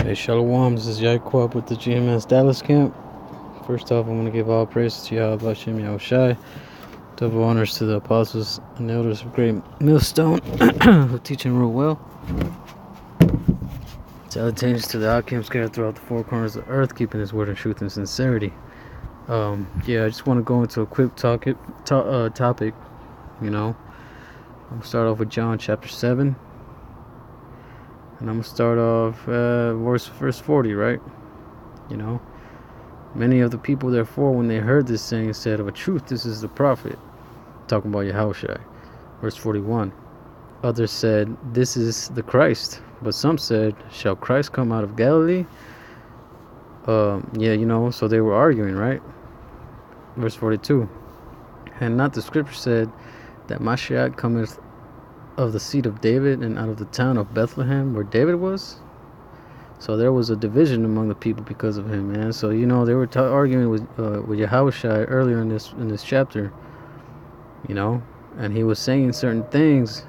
Hey, Shalom, this is Yahawashi with the GMS Dallas camp. First off, I want to give all praises to Yahawashi and Yahawashi. Double honors to the apostles and elders of Great Millstone who teaching real well. Salutations to the outcamps scattered throughout the four corners of the earth, keeping his word in truth and sincerity. I just want to go into a quick topic. I'm going to start off with John chapter 7. And I'm going to start off verse 40, right? Many of the people, therefore, when they heard this saying, said, of a truth, this is the prophet. Talking about Yahawashi. Verse 41. Others said, this is the Christ. But some said, shall Christ come out of Galilee? So they were arguing, right? Verse 42. And not the scripture said that Mashiach cometh of the seed of David and out of the town of Bethlehem where David was? So there was a division among the people because of him, man. So they were arguing with Yahawashi earlier in this chapter, and he was saying certain things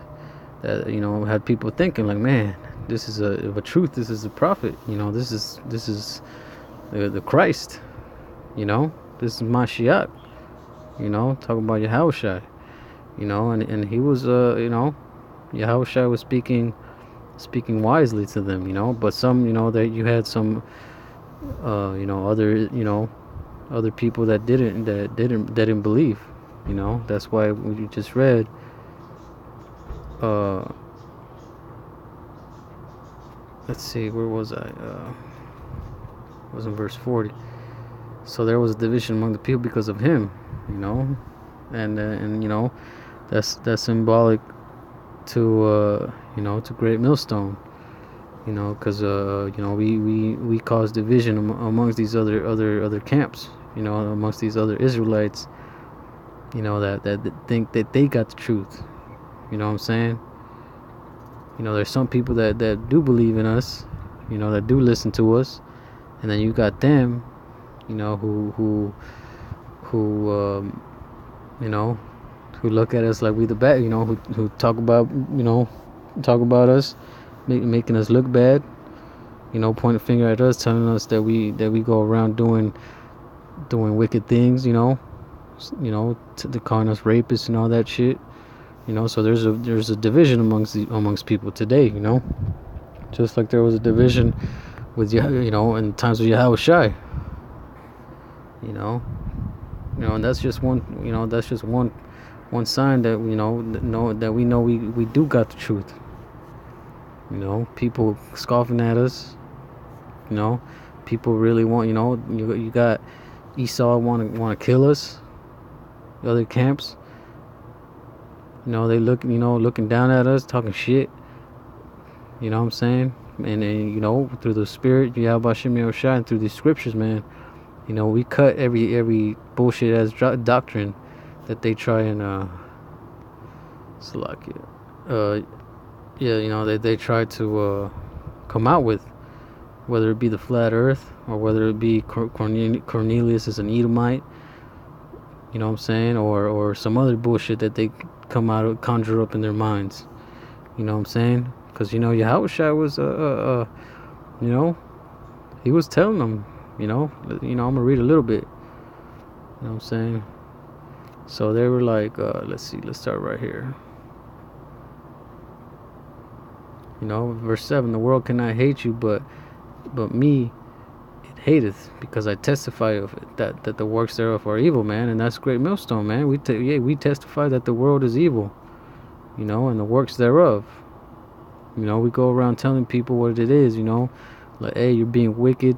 that had people thinking like, man, this is a truth. This is a prophet. This is the Christ. This is Mashiach. Talking about Yahawashi. And he was Yahawashi was speaking wisely to them, but some, that you had some, other people that didn't believe, that's why we just read, let's see, where was I, it was in verse 40, so there was a division among the people because of him, and that's symbolic to to Great Millstone, because we cause division amongst these other camps, amongst these other Israelites, that think that they got the truth. You know what I'm saying? There's some people that do believe in us, that do listen to us, and then you got them, who look at us like we the bad, who talk about us, making us look bad, point a finger at us, telling us that we go around doing wicked things, to calling us rapists and all that shit, so there's a division amongst people today, just like there was a division with in times of Yahawashi, and that's just one sign that we know we do got the truth. People scoffing at us. People really want. You got Esau want to kill us. The other camps. They looking down at us, talking shit. You know what I'm saying? And through the Spirit, Yahawashi, and through these scriptures, man. We cut every bullshit ass doctrine that they try and they try to come out with, whether it be the flat earth or whether it be Cornelius is an Edomite, you know what I'm saying, or some other bullshit that they conjure up in their minds, you know what I'm saying, because Yahawashi was he was telling them, I'm gonna read a little bit, you know what I'm saying. So they were like, let's start right here. Verse 7, the world cannot hate you, but me it hateth, because I testify of it, that the works thereof are evil, man. And that's Great Millstone, man. We testify that the world is evil, and the works thereof. We go around telling people what it is, like, hey, you're being wicked.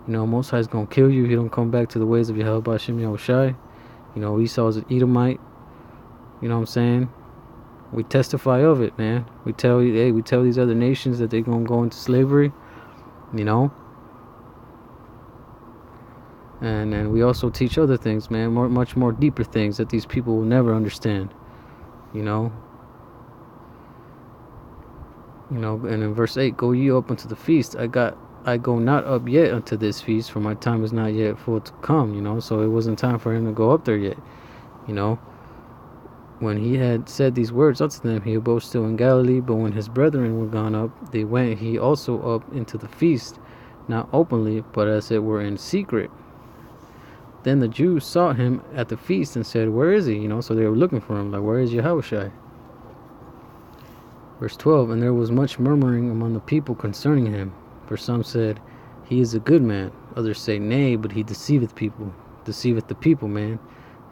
Most High's gonna kill you if you don't come back to the ways of Yahawashi. Esau is an Edomite. You know what I'm saying? We testify of it, man. We tell these other nations that they're gonna go into slavery. And we also teach other things, man, much more deeper things that these people will never understand. And in verse 8, go ye up unto the feast. I go not up yet unto this feast, for my time is not yet full to come, so it wasn't time for him to go up there yet, When he had said these words unto them, he abode still in Galilee. But when his brethren were gone up, they went he also up into the feast, not openly, but as it were in secret. Then the Jews sought him at the feast and said, Where is he? So they were looking for him, like, where is Yahawashi? Verse 12, and there was much murmuring among the people concerning him. For some said, He is a good man. Others say, Nay, but he deceiveth the people, man.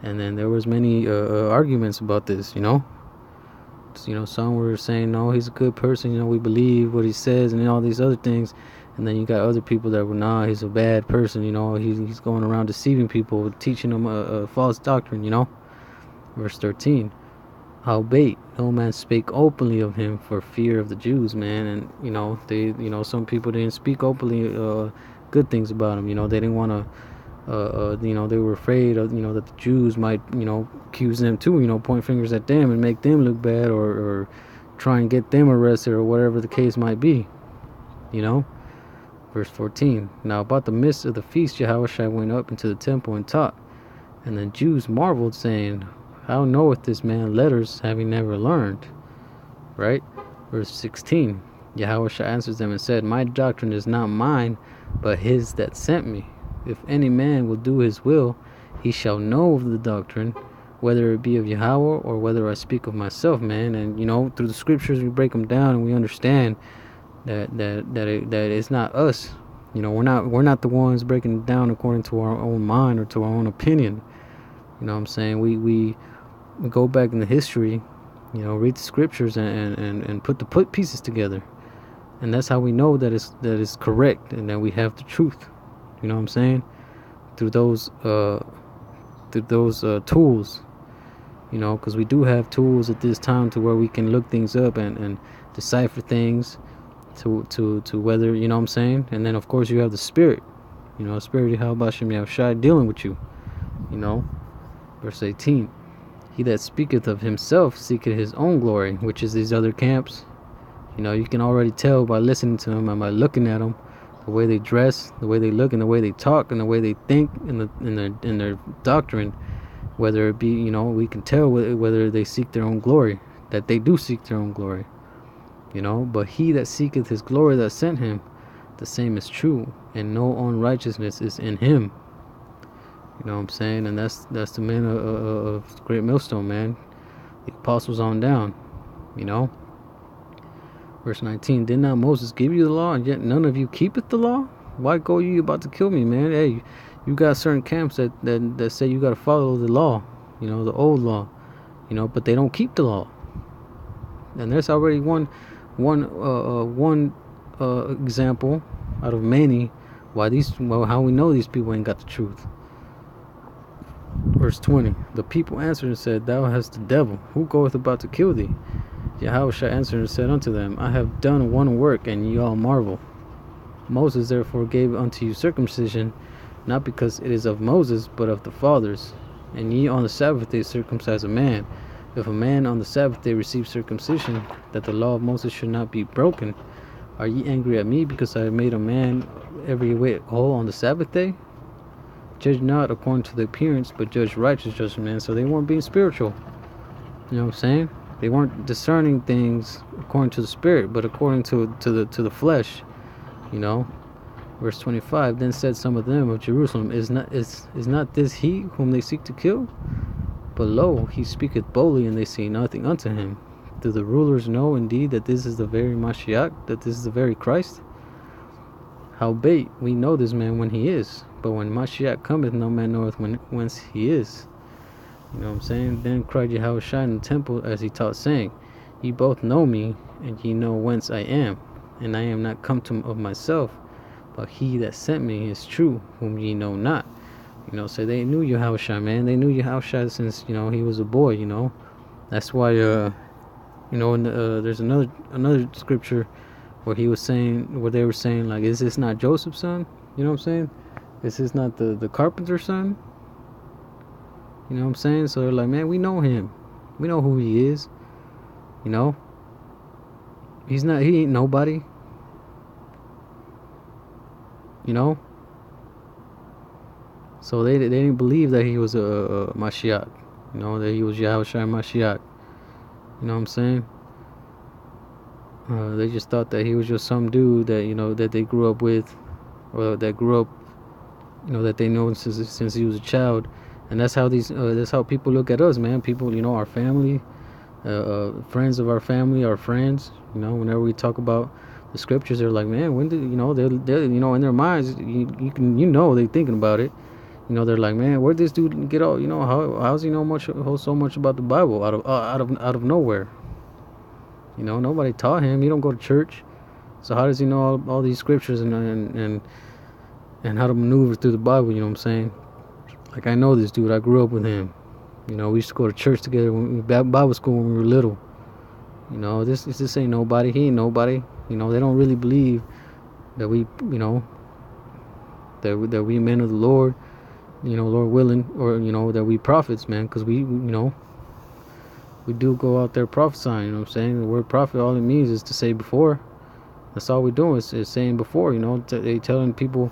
And then there was many arguments about this, some were saying, no, he's a good person, we believe what he says and all these other things. And then you got other people that were, nah, he's a bad person, he's going around deceiving people, teaching them a false doctrine, Verse 13, howbeit no man spake openly of him for fear of the Jews, man. And, they, some people didn't speak openly good things about him, they didn't want to, they were afraid of, that the Jews might, accuse them too, point fingers at them and make them look bad, or try and get them arrested, or whatever the case might be, Verse 14, now about the midst of the feast, Yahawashi went up into the temple and taught. And the Jews marveled, saying, How knoweth this man letters, having never learned? Right? Verse 16, Yahawashi answers them and said, My doctrine is not mine, but his that sent me. If any man will do his will, he shall know of the doctrine, whether it be of Yahweh or whether I speak of myself, man. And through the scriptures we break them down and we understand that it's not us. We're not the ones breaking it down according to our own mind or to our own opinion. You know what I'm saying? We go back in the history, read the scriptures and put pieces together. And that's how we know that it's correct and that we have the truth. You know what I'm saying? Through those tools, because we do have tools at this time to where we can look things up and decipher things to whether, you know what I'm saying? And then of course you have the spirit, spirit of Yahawashi dealing with you, Verse 18, he that speaketh of himself seeketh his own glory, which is these other camps. You can already tell by listening to them and by looking at them, the way they dress, the way they look, and the way they talk, and the way they think, in their doctrine, whether it be, we can tell whether they seek their own glory, that they do seek their own glory, But he that seeketh his glory that sent him, the same is true, and no unrighteousness is in him. You know what I'm saying? And that's the man of Great Millstone, man. The apostles on down, Verse 19, did not Moses give you the law, and yet none of you keepeth the law? Why go you about to kill me, man? Hey, you got certain camps that say you got to follow the law, the old law, but they don't keep the law. And there's already one example out of many how we know these people ain't got the truth. Verse 20, the people answered and said, Thou hast the devil. Who goeth about to kill thee? Yahawashi answered and said unto them, I have done one work, and ye all marvel. Moses therefore gave unto you circumcision, not because it is of Moses, but of the fathers. And ye on the Sabbath day circumcise a man. If a man on the Sabbath day receive circumcision, that the law of Moses should not be broken, are ye angry at me because I have made a man every way whole on the Sabbath day? Judge not according to the appearance, but judge righteous judgment, man. So they weren't being spiritual. You know what I'm saying? They weren't discerning things according to the spirit, but according to the flesh, Verse 25, then said some of them of Jerusalem, is not this he whom they seek to kill? But lo, he speaketh boldly, and they say nothing unto him. Do the rulers know indeed that this is the very Mashiach, that this is the very Christ? Howbeit we know this man when he is, but when Mashiach cometh, no man knoweth whence he is. You know what I'm saying? Then cried Yahawashi in the temple as he taught, saying, Ye both know me, and ye know whence I am, and I am not come of myself, but he that sent me is true, whom ye know not. So they knew Yahawashi, man. They knew Yahawashi since, he was a boy, That's why, there's another scripture where they were saying, like, is this not Joseph's son? You know what I'm saying? Is this not the carpenter's son? You know what I'm saying? So they're like, man, we know him. We know who he is. He ain't nobody. So they didn't believe that he was a Mashiach. You know, that he was Yahawashi Mashiach. You know what I'm saying? They just thought that he was just some dude that, you know, that they grew up with, or that grew up, you know, that they know since he was a child. And that's how people look at us, man. People, you know, our family, friends of our family, our friends. You know, whenever we talk about the scriptures, they're like, man, when did, you know, they're you know, in their minds, you know, they thinking about it. You know, they're like, man, where'd this dude get all, you know, how's he know so much about the Bible out of nowhere? You know, nobody taught him. He don't go to church, so how does he know all these scriptures and how to maneuver through the Bible? You know what I'm saying? Like, I know this dude. I grew up with him. You know, we used to go to church together when Bible school when we were little. You know, this ain't nobody. He ain't nobody. You know, they don't really believe that we, you know, that we men of the Lord. You know, Lord willing, or, you know, that we prophets, man, because we, you know, we do go out there prophesying. You know what I'm saying? The word prophet, all it means is to say before. That's all we're doing is saying before. You know, they telling people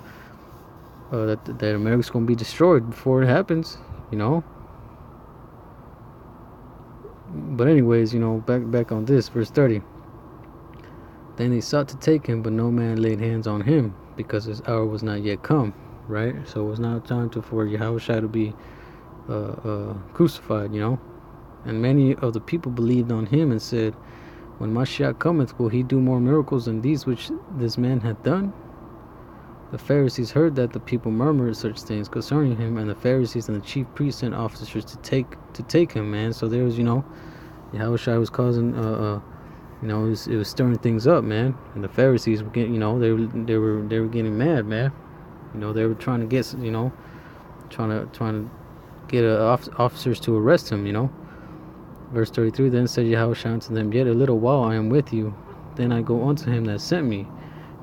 that America's gonna be destroyed before it happens. You know. But anyways, you know, back on this, verse 30. Then they sought to take him, but no man laid hands on him, because his hour was not yet come. Right? So it was not time for Yahawashi to be crucified, you know. And many of the people believed on him and said, when Mashiach cometh, will he do more miracles than these which this man hath done? The Pharisees heard that the people murmured such things concerning him, and the Pharisees and the chief priests sent officers to take him, man. So there was, you know, Yahawashi was causing, you know, it was stirring things up, man. And the Pharisees were getting, you know, they were getting mad, man. You know, they were trying to get, you know, trying to get officers to arrest him, you know. Verse 33, then said Yahawashi unto them, yet a little while I am with you, then I go unto him that sent me.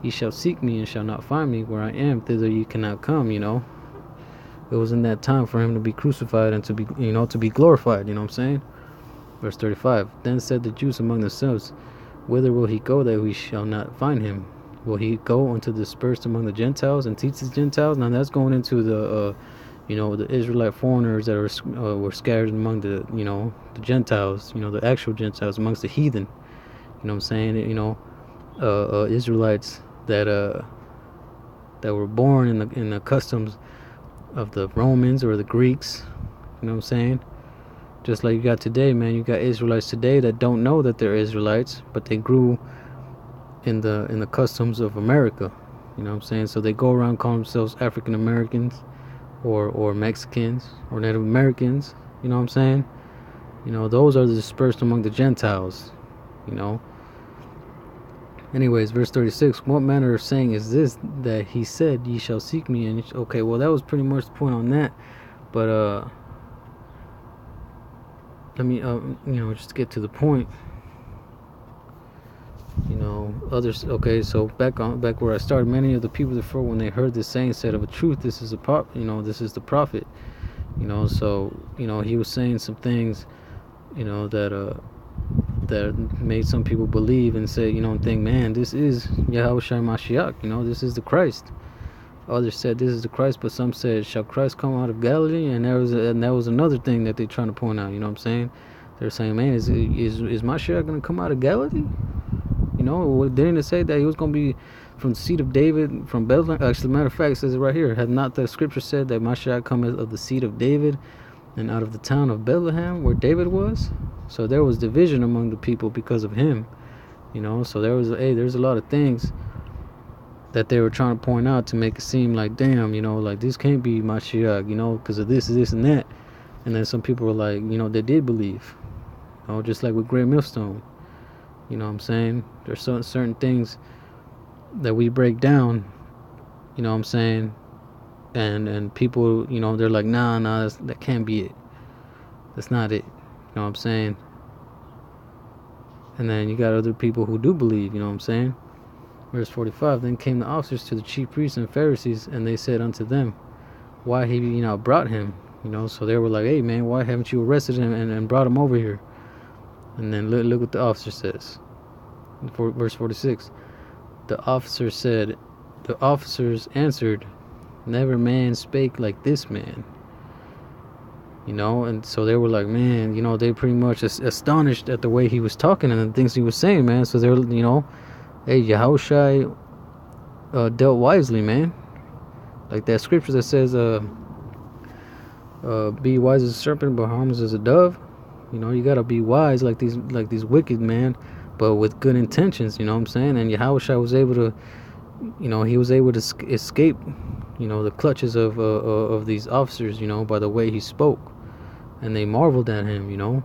Ye shall seek me and shall not find me. Where I am, thither ye cannot come, you know. It was in that time for him to be crucified and to be, you know, to be glorified, you know what I'm saying. Verse 35, then said the Jews among themselves, whither will he go that we shall not find him? Will he go unto dispersed among the Gentiles and teach the Gentiles? Now that's going into the, you know, the Israelite foreigners that were scattered among the, you know, the Gentiles, you know, the actual Gentiles amongst the heathen. You know what I'm saying? You know, Israelites that were born in the customs of the Romans or the Greeks. You know what I'm saying? Just like you got today, man. You got Israelites today that don't know that they're Israelites, but they grew in the customs of America. You know what I'm saying? So they go around calling themselves African Americans or Mexicans or Native Americans. You know what I'm saying? You know, those are dispersed among the Gentiles. You know. Anyways, verse 36, what manner of saying is this, that he said, ye shall seek me? And okay, well, that was pretty much the point on that. But let me you know, just to get to the point. You know, others. Okay, so back where I started, many of the people before, when they heard this saying, said, of a truth, this is you know, this is the prophet. You know, so, you know, he was saying some things, you know, that made some people believe and say, you know, and think, man, this is Yahawashi Mashiach, you know, this is the Christ. Others said this is the Christ, but some said, shall Christ come out of Galilee? And that was another thing that they're trying to point out. You know what I'm saying? They're saying, man, is Mashiach going to come out of Galilee? You know, didn't it say that he was going to be from the seed of David, from Bethlehem? Actually, matter of fact, it says it right here. Had not the scripture said that Mashiach cometh of the seed of David and out of the town of Bethlehem, where David was? So there was division among the people because of him. You know, so there's a lot of things that they were trying to point out to make it seem like, damn, you know, like this can't be Mashiach, you know, because of this and that. And then some people were like, you know, they did believe, you know, just like with Great Millstone. You know what I'm saying? There's certain things that we break down, you know what I'm saying, and people, you know, they're like, nah, that can't be it. That's not it. You know what I'm saying? And then you got other people who do believe, you know what I'm saying? Verse 45, then came the officers to the chief priests and Pharisees, and they said unto them, why have you now brought him? You know, so they were like, hey, man, why haven't you arrested him and brought him over here? And then look what the officer says. Verse 46, the officers answered, never man spake like this man. you know. And so they were like, man, you know, they pretty much astonished at the way he was talking and the things he was saying, man. So they're, you know, hey, Yahawashi dealt wisely, man. Like that scripture that says, be wise as a serpent, but harmless as a dove. You know, you gotta be wise like these wicked, man, but with good intentions. You know what I'm saying? And Yahawashi was able to, you know, he was able to escape, you know, the clutches of these officers, you know, by the way he spoke, and they marveled at him, you know.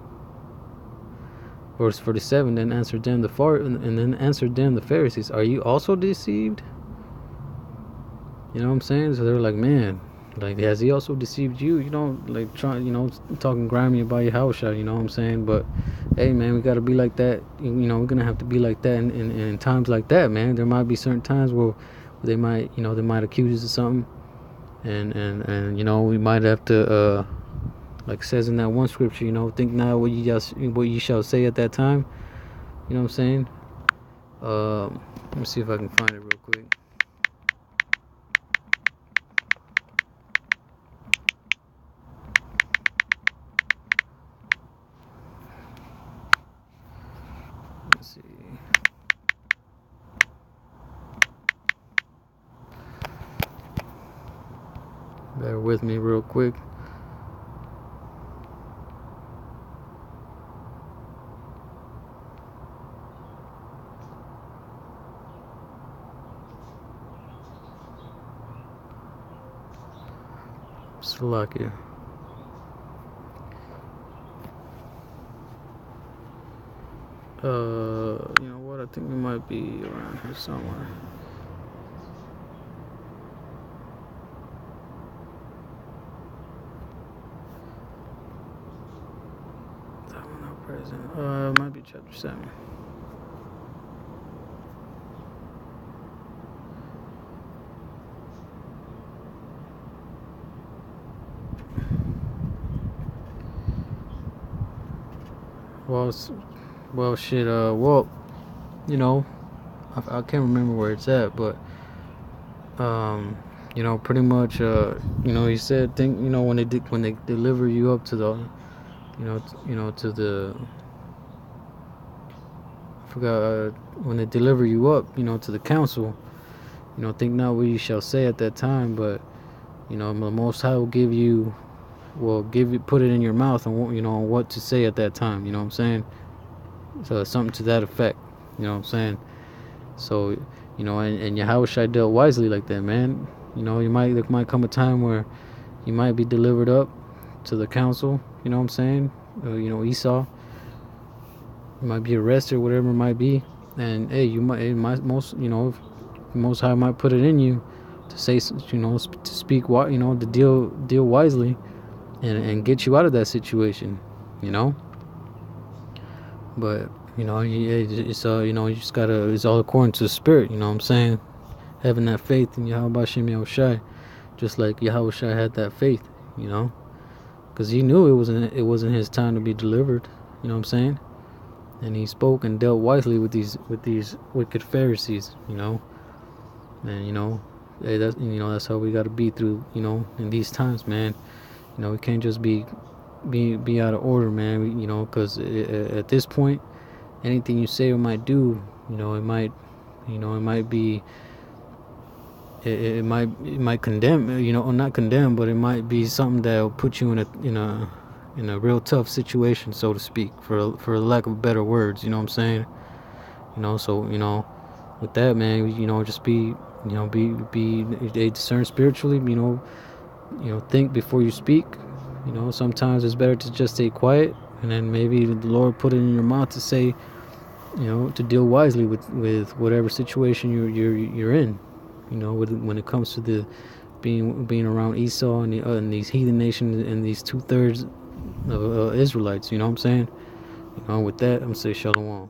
Verse 47. Then answered them the Pharisees, are you also deceived? You know what I'm saying? So they were like, man, like, has he also deceived you? You know, like, trying, you know, talking grimy about your house shot, you know what I'm saying? But hey, man, we gotta be like that. You know, we're gonna have to be like that in times like that, man. There might be certain times where they might, you know, they might accuse us of something, and you know, we might have to, like it says in that one scripture, you know, think not what you shall say at that time. You know what I'm saying? Let me see if I can find it real quick. Let's see. Bear with me real quick. Slovakia. You know what? I think we might be around here somewhere. That one not present. Might be chapter 7. Well, shit. Well, you know, I can't remember where it's at, but you know, pretty much, you know, he said, think, you know, when they deliver you up to the, to the, I forgot, when they deliver you up, you know, to the council, you know, think not what you shall say at that time, but you know, the Most High will put it in your mouth, and you know what to say at that time. You know what I'm saying? So something to that effect. You know what I'm saying? So, you know, and Yahawashi dealt wisely like that, man. You know, there might come a time where you might be delivered up to the council. You know what I'm saying? You know, Esau. You might be arrested, whatever it might be, and hey, Most High might put it in you to say, you know, to speak, you know, to deal wisely, and get you out of that situation, you know. But you know, it's you know, you just gotta. It's all according to the spirit. You know what I'm saying? Having that faith in Yahawashi, just like Yahawashi had that faith. You know, because he knew it wasn't his time to be delivered. You know what I'm saying? And he spoke and dealt wisely with these wicked Pharisees. You know, and you know, hey, that's how we gotta be through. You know, in these times, man. You know, we can't just be out of order, man. You know, because at this point, anything you say or might do, you know, it might be, it might condemn, you know, or not condemn, but it might be something that will put you in a real tough situation, so to speak, for lack of better words. You know what I'm saying? You know, so you know, with that, man, you know, just be, you know, be discern spiritually. You know, think before you speak. You know, sometimes it's better to just stay quiet, and then maybe the Lord put it in your mouth to say, you know, to deal wisely with whatever situation you're in. You know, when it comes to the being around Esau and these heathen nations and these 2/3 of Israelites. You know what I'm saying? You know, with that, I'm gonna say Shalom.